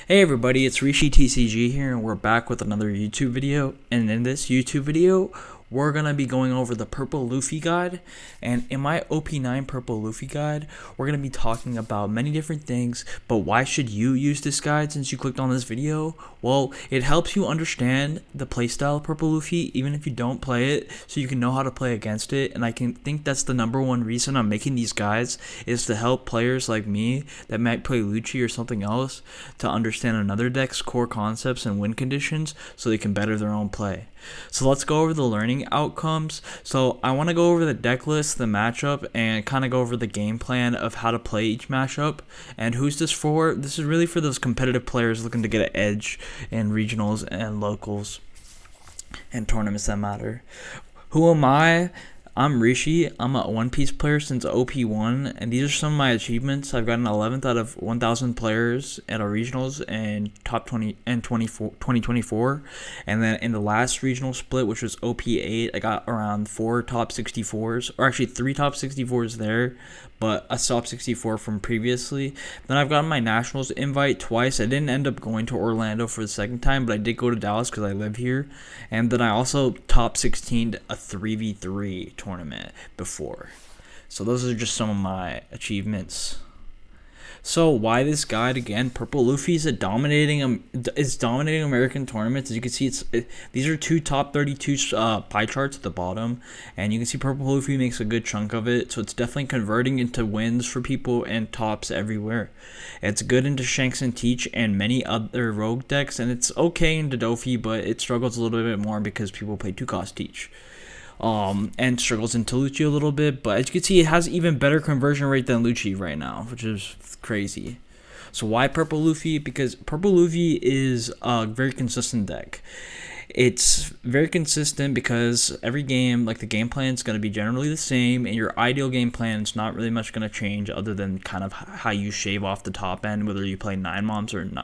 Hey everybody, it's Rishi TCG here, and we're back with another YouTube video. And in this YouTube video, we're gonna be going over the Purple Luffy guide. And in my OP9 Purple Luffy guide, we're gonna be talking about many different things. But why should you use this guide since you clicked on this video? Well, it helps you understand the playstyle of Purple Luffy, even if you don't play it, so you can know how to play against it. And I can think that's the number one reason I'm making these guides, is to help players like me that might play Lucci or something else to understand another deck's core concepts and win conditions so they can better their own play. So let's go over the learning outcomes. So I want to go over the deck list, the matchup, and kind of go over the game plan of how to play each matchup. And who's this for? This is really for those competitive players looking to get an edge in regionals and locals and tournaments that matter. Who am I? I'm Rishi. I'm a One Piece player since OP1, and these are some of my achievements. I've gotten 11th out of 1,000 players at our regionals and top 20 and 2024. And then in the last regional split, which was OP8, I got around 4 top 64s, or actually 3 top 64s there, but a top 64 from previously. Then I've gotten my nationals invite twice. I didn't end up going to Orlando for the second time, but I did go to Dallas because I live here. And then I also top 16'd a 3v3 tournament before. So those are just some of my achievements. So why this guide again? Purple Luffy is dominating American tournaments. As you can see, these are two top 32 pie charts at the bottom, and you can see Purple Luffy makes a good chunk of it. So it's definitely converting into wins for people and tops everywhere. It's good into Shanks and Teach and many other rogue decks, and it's okay into Doflamingo, but it struggles a little bit more because people play 2-cost Teach. And struggles into Lucci a little bit, but as you can see, it has even better conversion rate than Lucci right now, which is crazy. So why Purple Luffy? Because Purple Luffy is a very consistent deck. It's very consistent because every game, like the game plan is going to be generally the same, and your ideal game plan is not really much going to change other than kind of how you shave off the top end, whether you play 9 moms or 9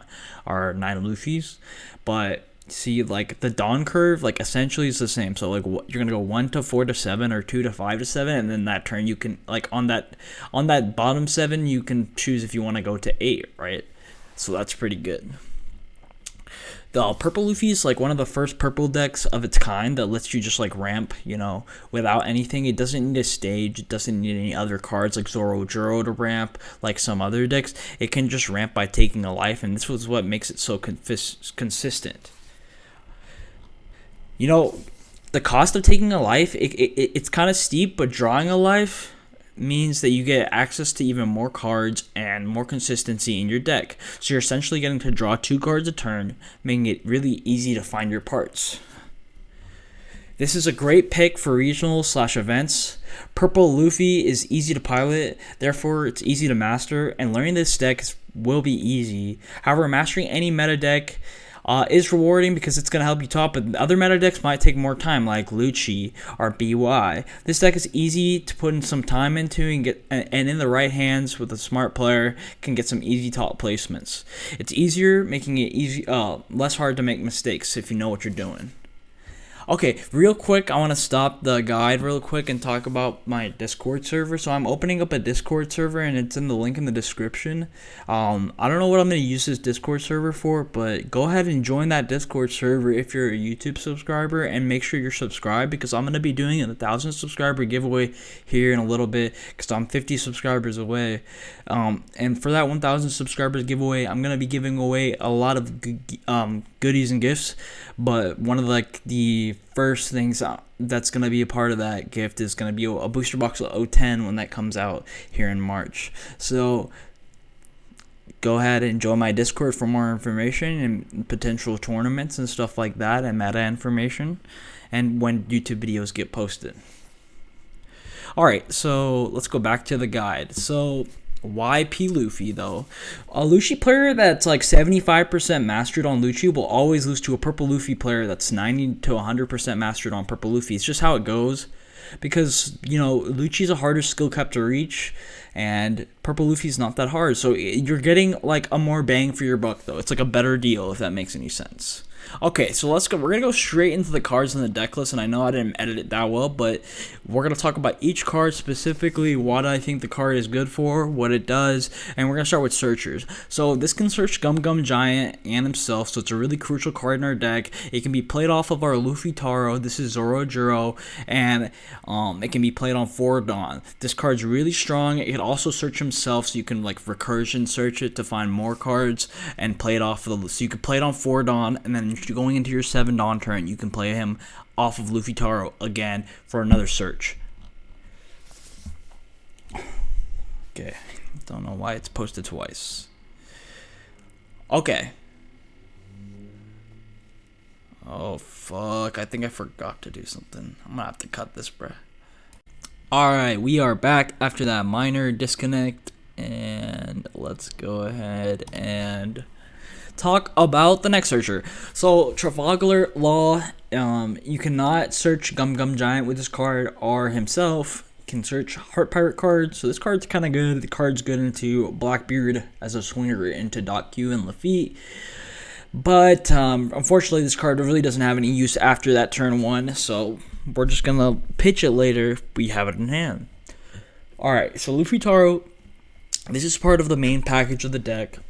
Luffys. But see, like the dawn curve, like essentially is the same. So like you're gonna go 1 to 4 to 7 or 2 to 5 to 7, and then that turn you can, like on that bottom 7, you can choose if you want to go to 8, right? So that's pretty good. The Purple Luffy is like one of the first purple decks of its kind that lets you just like ramp, without anything. It doesn't need a stage. It doesn't need any other cards like Zoro Juro to ramp like some other decks. It can just ramp by taking a life, and this was what makes it so consistent. The cost of taking a life, it's kind of steep, but drawing a life means that you get access to even more cards and more consistency in your deck. So you're essentially getting to draw 2 cards a turn, making it really easy to find your parts. This is a great pick for regionals/events. Purple Luffy is easy to pilot, therefore it's easy to master, and learning this deck will be easy. However, mastering any meta deck is rewarding because it's going to help you top, but other meta decks might take more time, like Lucci or BY. This deck is easy to put in some time into and in the right hands with a smart player can get some easy top placements. It's easier, making it less hard to make mistakes if you know what you're doing. Okay, real quick, I want to stop the guide real quick and talk about my Discord server. So I'm opening up a Discord server, and it's in the link in the description. I don't know what I'm going to use this Discord server for, but go ahead and join that Discord server if you're a YouTube subscriber, and make sure you're subscribed, because I'm going to be doing a 1,000 subscriber giveaway here in a little bit, because I'm 50 subscribers away. And for that 1,000 subscribers giveaway, I'm going to be giving away a lot of goodies and gifts, but one of the first things that's going to be a part of that gift is going to be a booster box of O10 when that comes out here in March. So go ahead and join my Discord for more information and potential tournaments and stuff like that, and meta information, and when YouTube videos get posted. Alright, so let's go back to the guide. So why P Luffy though? A Lucci player that's like 75% mastered on Lucci will always lose to a Purple Luffy player that's 90 to 100% mastered on Purple Luffy. It's just how it goes, because Lucci's a harder skill cap to reach, and Purple Luffy's not that hard. So you're getting like a more bang for your buck though. It's like a better deal, if that makes any sense. Okay, so let's go. We're gonna go straight into the cards in the deck list, and I know I didn't edit it that well, but we're gonna talk about each card specifically, what I think the card is good for, what it does, and we're gonna start with searchers. So this can search Gum Gum Giant and himself, so it's a really crucial card in our deck. It can be played off of our Luffy Taro. This is Zoro, and it can be played on 4 Dawn. This card's really strong. It can also search himself, so you can like recursion search it to find more cards and play it off of the. So you can play it on 4 Dawn, and then going into your 7 Dawn turn, you can play him off of Luffy Taro again for another search. Okay, don't know why it's posted twice. Okay. Oh fuck, I think I forgot to do something. I'm gonna have to cut this, bruh. Alright, we are back after that minor disconnect, and let's go ahead and talk about the next searcher. So Trafalgar Law, you cannot search Gum Gum Giant with this card, or himself. You can search Heart Pirate cards, so this card's kind of good. The card's good into Blackbeard as a swinger into Q and Lafitte. But unfortunately, this card really doesn't have any use after that turn 1, so we're just gonna pitch it later if we have it in hand. Alright, so Luffy Taro, this is part of the main package of the deck.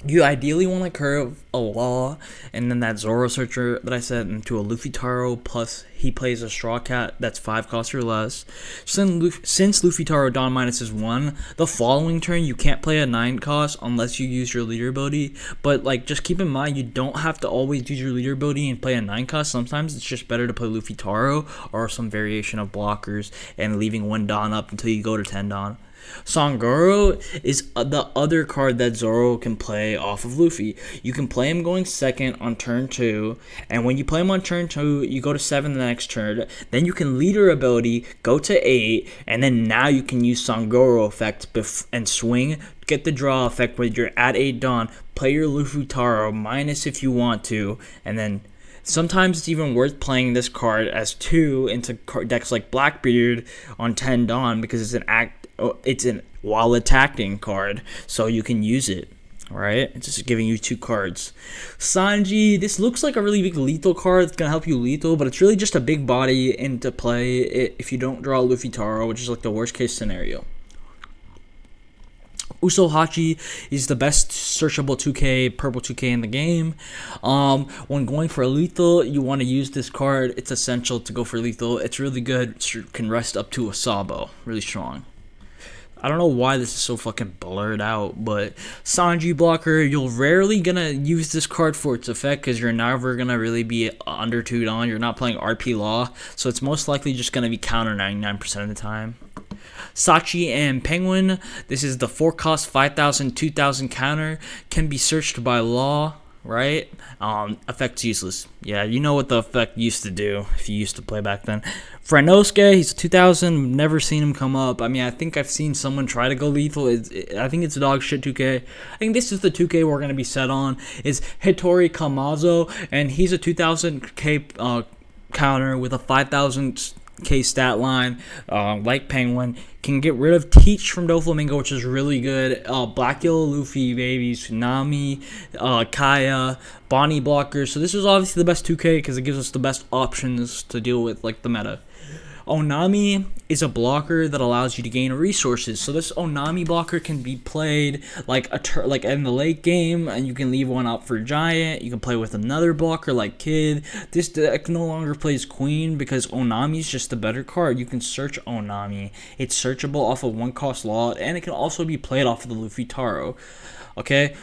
You ideally want to curve a Law and then that Zoro searcher that I said into a Luffy Taro, plus he plays a Straw Cat that's 5 cost or less. Since Luffy Taro Dawn minus is 1, the following turn you can't play a 9 cost unless you use your leader ability. But like, just keep in mind, you don't have to always use your leader ability and play a 9 cost. Sometimes it's just better to play Luffy Taro or some variation of blockers and leaving 1 Dawn up until you go to 10 Dawn. Sangoro is the other card that Zoro can play off of Luffy. You can play him going second on turn 2, and when you play him on turn 2, you go to 7 the next turn. Then you can leader ability, go to 8, and then now you can use Sangoro effect and swing, get the draw effect where you're at 8 Dawn, play your Luffy Taro minus if you want to, and then sometimes it's even worth playing this card as 2 into decks like Blackbeard on 10 Dawn because it's an while attacking card, so you can use it. Right, it's just giving you 2 cards. Sanji, this looks like a really big lethal card that's gonna help you lethal, but it's really just a big body into play if you don't draw Luffy Taro, which is like the worst case scenario. Usohachi is the best searchable 2K, purple 2K in the game. When going for a lethal, you want to use this card. It's essential to go for lethal. It's really good. It can rest up to a Sabo. Really strong. I don't know why this is so fucking blurred out, but Sanji blocker, you're rarely gonna use this card for its effect because you're never gonna really be under 2 Dawn. You're not playing RP Law, so it's most likely just gonna be counter 99% of the time. Sachi and Penguin, this is the 4 cost 5,000, 2,000 counter, can be searched by Law, right? Effect's useless. Yeah, you know what the effect used to do if you used to play back then. Franosuke, he's 2,000, never seen him come up. I mean, I think I've seen someone try to go lethal. I think it's dog shit 2K. I think this is the 2K we're going to be set on, is Hitori Kamazo, and he's a 2,000k counter with a 5,000k stat line, like Penguin. Can get rid of Teach from Doflamingo, which is really good. Black Yellow Luffy, babies, Nami, Kaya, Bonnie blockers. So this is obviously the best 2K because it gives us the best options to deal with like the meta. Onami is a blocker that allows you to gain resources. So this Onami blocker can be played like like in the late game, and you can leave 1 up for Giant. You can play with another blocker like Kid. This deck no longer plays Queen because Onami is just the better card. You can search Onami. It's searchable off of 1 cost Law, and it can also be played off of the Luffy Taro. Okay.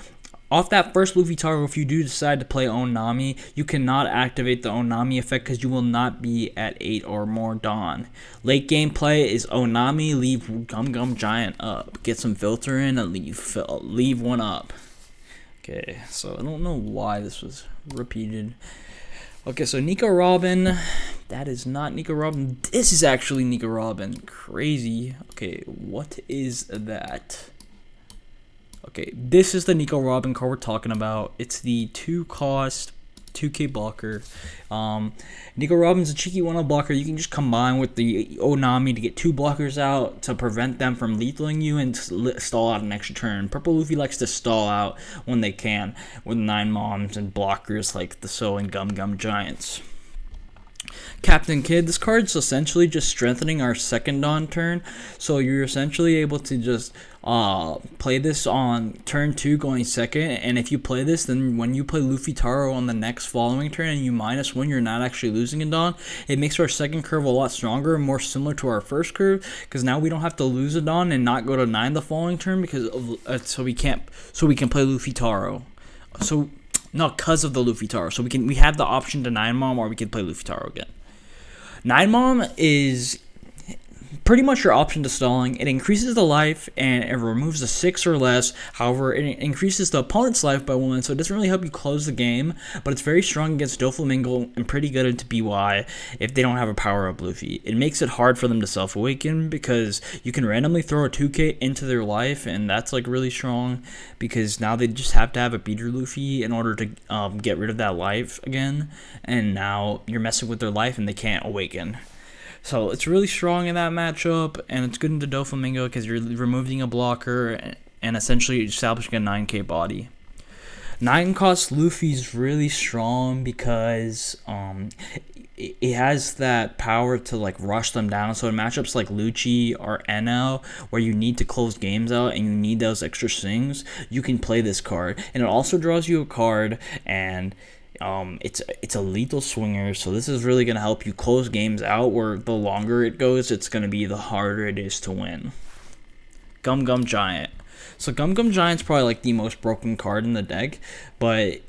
Off that first Luffy Taro, if you do decide to play Onami, you cannot activate the Onami effect because you will not be at 8 or more Dawn. Late game play is Onami, leave Gum Gum Giant up. Get some filter in and leave 1 up. Okay, so I don't know why this was repeated. Okay, so Nico Robin, that is not Nico Robin. This is actually Nico Robin. Crazy. Okay, what is that? Okay, this is the Nico Robin card we're talking about. It's the 2 cost 2K blocker. Nico Robin's a cheeky 1-0 blocker. You can just combine with the Onami to get 2 blockers out to prevent them from lethaling you and stall out an extra turn. Purple Luffy likes to stall out when they can with 9 moms and blockers like the So and Gum Gum Giants. Captain Kid, this card's essentially just strengthening our second Dawn turn, so you're essentially able to just play this on turn 2 going second, and if you play this, then when you play Luffy Taro on the next following turn and you -1, you're not actually losing a Dawn. It makes our second curve a lot stronger and more similar to our first curve, because now we don't have to lose a Dawn and not go to 9 the following turn because of, so we can play Luffy Taro. Because of the Luffy Taro. So we have the option to 9 Mom, or we can play Luffy Taro again. 9 Mom is pretty much your option to stalling. It increases the life and it removes a 6 or less. However, it increases the opponent's life by 1, so it doesn't really help you close the game, but it's very strong against Doflamingo and pretty good into BY if they don't have a power-up Luffy. It makes it hard for them to self-awaken because you can randomly throw a 2K into their life, and that's like really strong because now they just have to have a beater Luffy in order to get rid of that life again, and now you're messing with their life and they can't awaken. So it's really strong in that matchup, and it's good into Doflamingo because you're removing a blocker and essentially establishing a 9K body. 9 cost Luffy's really strong because it has that power to like rush them down. So in matchups like Lucci or NL, where you need to close games out and you need those extra swings, you can play this card, and it also draws you a card, and it's a lethal swinger, so this is really going to help you close games out, where the longer it goes, it's going to be the harder it is to win. Gum Gum Giant. So Gum Gum Giant's probably like the most broken card in the deck, but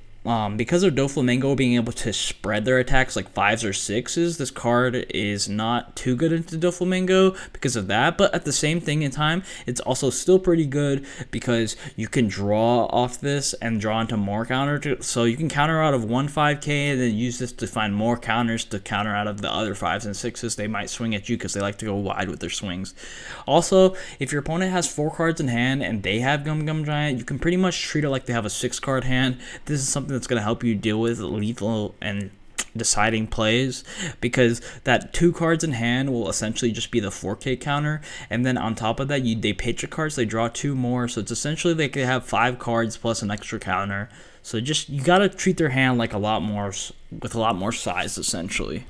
because of Doflamingo being able to spread their attacks like 5s or 6s, this card is not too good into Doflamingo because of that, but at the same thing in time, it's also still pretty good because you can draw off this and draw into more counter, so you can counter out of 1 5K and then use this to find more counters to counter out of the other 5s and 6s they might swing at you because they like to go wide with their swings. Also, if your opponent has 4 cards in hand and they have Gum Gum Giant, you can pretty much treat it like they have a 6-card hand. This is something that's going to help you deal with lethal and deciding plays, because that 2 cards in hand will essentially just be the 4K counter, and then on top of that they pitch a cards, they draw 2 more, so it's essentially they could have 5 cards plus an extra counter. So just you gotta treat their hand like a lot more size essentially.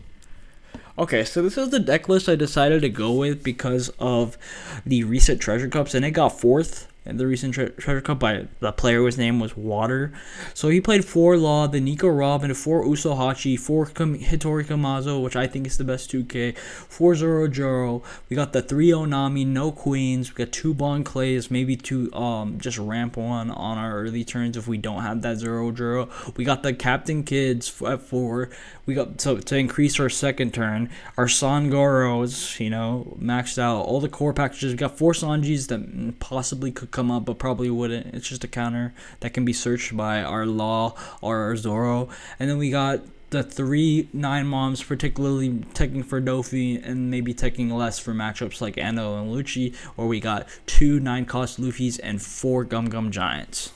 Okay, so this is the deck list I decided to go with because of the recent Treasure Cups, and it got 4th in the recent Treasure Cup by the player whose name was Water. So he played 4 Law, the Nico Robin, 4 Usohachi, 4 Hitori Kamazo, which I think is the best 2K, 4 Zoro Joro. We got the 3 Onami, no Queens. We got 2 Bon Clays, maybe 2 just ramp 1 on our early turns if we don't have that Zoro Joro. We got the Captain Kids at 4. We got to increase our second turn. Our Sangoros, maxed out all the core packages. We got 4 Sanjis that possibly could come up, but probably wouldn't. It's just a counter that can be searched by our Law or our Zoro. And then we got the 3 9 Moms, particularly teching for Dofi, and maybe teching less for matchups like Ando and Lucci, or we got 2 9-cost Luffys and 4 Gum Gum Giants.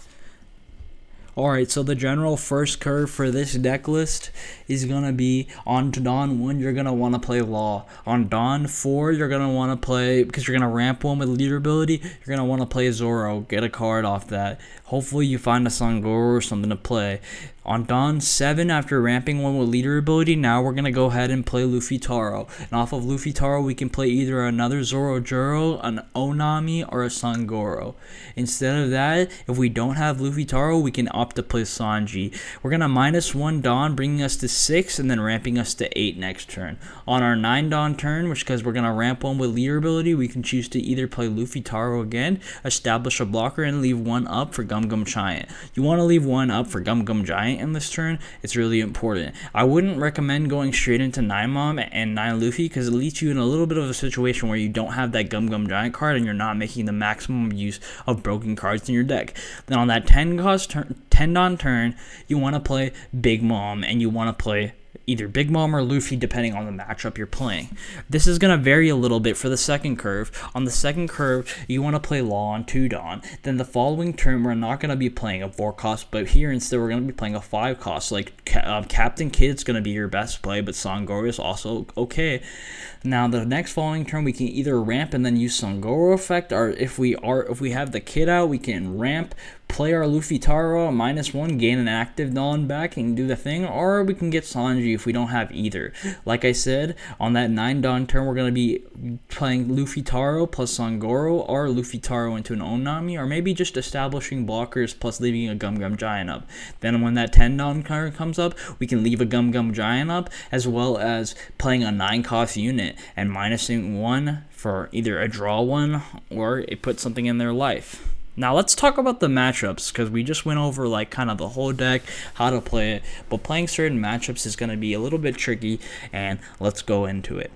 Alright, so the general first curve for this deck list is going to be on Dawn 1, you're going to want to play Law. On Dawn 4, you're going to want to play, because you're going to ramp 1 with leader ability, you're going to want to play Zoro, get a card off that. Hopefully you find a Sangoro or something to play. On Dawn 7, after ramping 1 with leader ability, now we're going to go ahead and play Luffy Taro. And off of Luffy Taro, we can play either another Zoro Juro, an Onami, or a Sangoro. Instead of that, if we don't have Luffy Taro, we can opt to play Sanji. We're going to -1 Dawn, bringing us to 6, and then ramping us to 8 next turn. On our 9 Dawn turn, which because we're going to ramp 1 with leader ability, we can choose to either play Luffy Taro again, establish a blocker, and leave 1 up for Gum Gum Giant. You want to leave 1 up for Gum Gum Giant in this turn. It's really important. I wouldn't recommend going straight into 9 Mom and 9 Luffy because it leaves you in a little bit of a situation where you don't have that Gum Gum Giant card and you're not making the maximum use of broken cards in your deck. Then on that 10 Dawn turn, you want to play Big Mom and you want to play either Big Mom or Luffy depending on the matchup you're playing. This is going to vary a little bit for the second curve. On the second curve, you want to play Law on 2 Dawn. Then the following turn, we're not going to be playing a 4 cost, but here instead we're going to be playing a 5 cost. Like Captain Kid's going to be your best play, but Sangoro is also okay. Now the next following turn, we can either ramp and then use Sangoro effect, or if we have the Kid out, we can ramp, play our Luffy Taro -1, gain an active Dawn back and do the thing, or we can get Sanji if we don't have either. Like I said, on that 9 Dawn turn, we're going to be playing Luffy Taro plus Sangoro, or Luffy Taro into an Onami, or maybe just establishing blockers plus leaving a Gum Gum Giant up. Then when that 10 Dawn card comes up, we can leave a Gum Gum Giant up, as well as playing a 9 cost unit and minusing 1 for either a draw 1 or it puts something in their life. Now let's talk about the matchups, because we just went over like kind of the whole deck, how to play it, but playing certain matchups is going to be a little bit tricky, and let's go into it.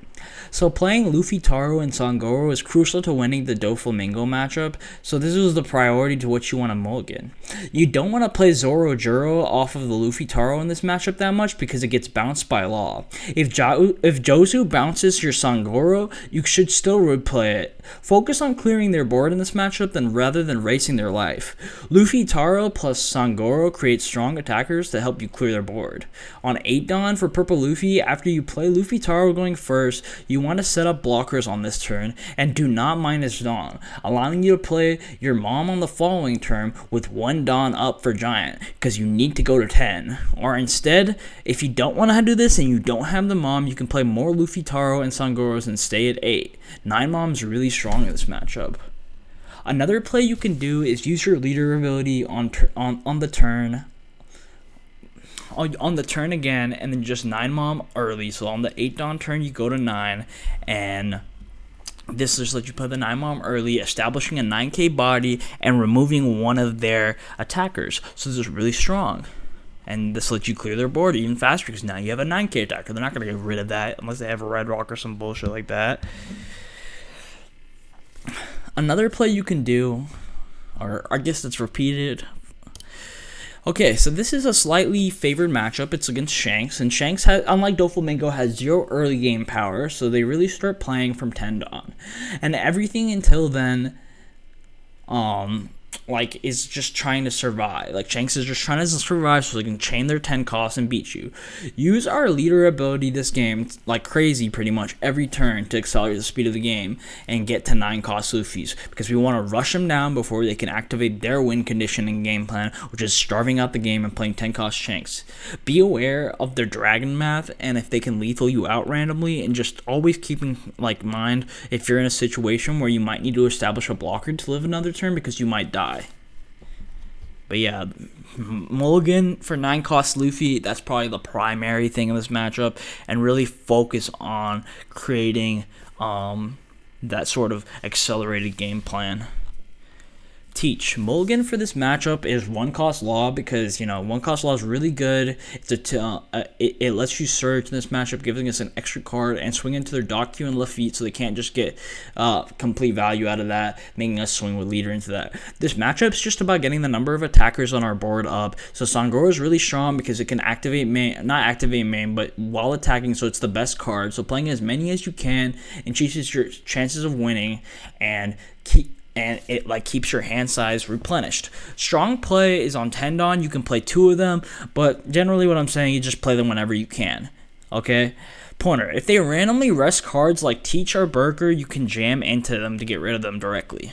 So playing Luffy Taro and Sangoro is crucial to winning the Doflamingo matchup, so this is the priority to what you want to mulligan. You don't want to play Zoro Juro off of the Luffy Taro in this matchup that much because it gets bounced by Law. If Jozu bounces your Sangoro, you should still replay it. Focus on clearing their board in this matchup rather than racing their life. Luffy Taro plus Sangoro creates strong attackers to help you clear their board. On 8 Dawn for Purple Luffy, after you play Luffy Taro going first, you want to set up blockers on this turn and do not minus Dawn, allowing you to play your mom on the following turn with 1 Dawn up for Giant, because you need to go to 10. Or instead, if you don't want to do this and you don't have the mom, you can play more Luffy Taro and Sangoros and stay at 8. 9 mom's really strong in this matchup. Another play you can do is use your leader ability on the turn. On the turn again, and then just 9 mom early. So on the 8 Dawn turn, you go to 9, and this just lets you play the 9 mom early, establishing a 9k body and removing one of their attackers. So this is really strong, and this lets you clear their board even faster because now you have a 9k attacker. They're not going to get rid of that unless they have a red rock or some bullshit like that. Another play you can do, or I guess it's repeated. Okay, so this is a slightly favored matchup. It's against Shanks, and Shanks, unlike Doflamingo, has 0 early game power, so they really start playing from 10 Dawn. And everything until then, is just trying to survive. Like, Shanks is just trying to survive so they can chain their 10 costs and beat you. Use our leader ability this game like crazy pretty much every turn to accelerate the speed of the game and get to 9 cost Luffys, because we want to rush them down before they can activate their win condition and game plan, which is starving out the game and playing 10 cost Shanks. Be aware of their dragon math and if they can lethal you out randomly, and just always keeping mind if you're in a situation where you might need to establish a blocker to live another turn because you might die. But yeah, mulligan for 9 cost Luffy, that's probably the primary thing in this matchup, and really focus on creating that sort of accelerated game plan. Teach. Mulligan for this matchup is 1 cost Law, because 1 cost Law is really good. It lets you surge in this matchup, giving us an extra card and swing into their Dock Q and Lafitte, so they can't just get complete value out of that, making us swing with leader into that. This matchup's just about getting the number of attackers on our board up. So Sangoro is really strong because it can not activate main, but while attacking, so it's the best card. So playing as many as you can increases your chances of winning, and it keeps your hand size replenished. Strong play is on 10 Dawn. You can play 2 of them, but generally what I'm saying, you just play them whenever you can. Okay? Pointer. If they randomly rest cards like Teach or Burger, you can jam into them to get rid of them directly.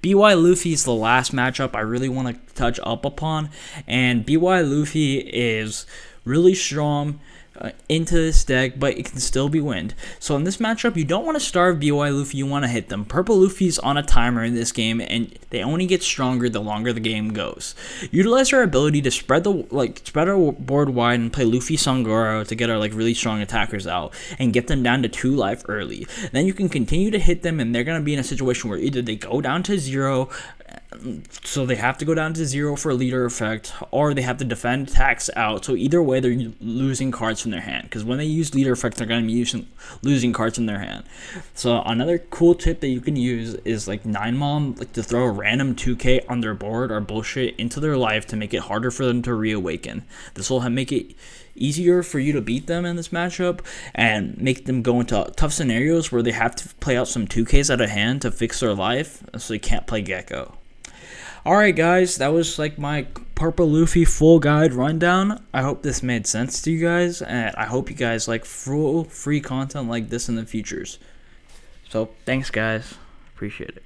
BY Luffy is the last matchup I really want to touch up upon, and BY Luffy is really strong into this deck, but it can still be winned. So in this matchup, you don't want to starve BY Luffy, you want to hit them. Purple Luffy's on a timer in this game, and they only get stronger the longer the game goes. Utilize our ability to spread our board wide and play Luffy Sangoro to get our really strong attackers out and get them down to 2 life early. Then you can continue to hit them, and they're going to be in a situation where either they go down to 0 So they have to go down to 0 for a leader effect, or they have to defend attacks out. So either way, they're losing cards from their hand, because when they use leader effect, they're going to be losing cards from their hand. So another cool tip that you can use is like 9-Mom, like to throw a random 2k on their board or bullshit into their life to make it harder for them to reawaken. This will make it easier for you to beat them in this matchup and make them go into tough scenarios where they have to play out some 2Ks out of hand to fix their life, so they can't play Gecko. Alright guys, that was like my Purple Luffy full guide rundown. I hope this made sense to you guys, and I hope you guys like full free content like this in the futures. So thanks guys, appreciate it.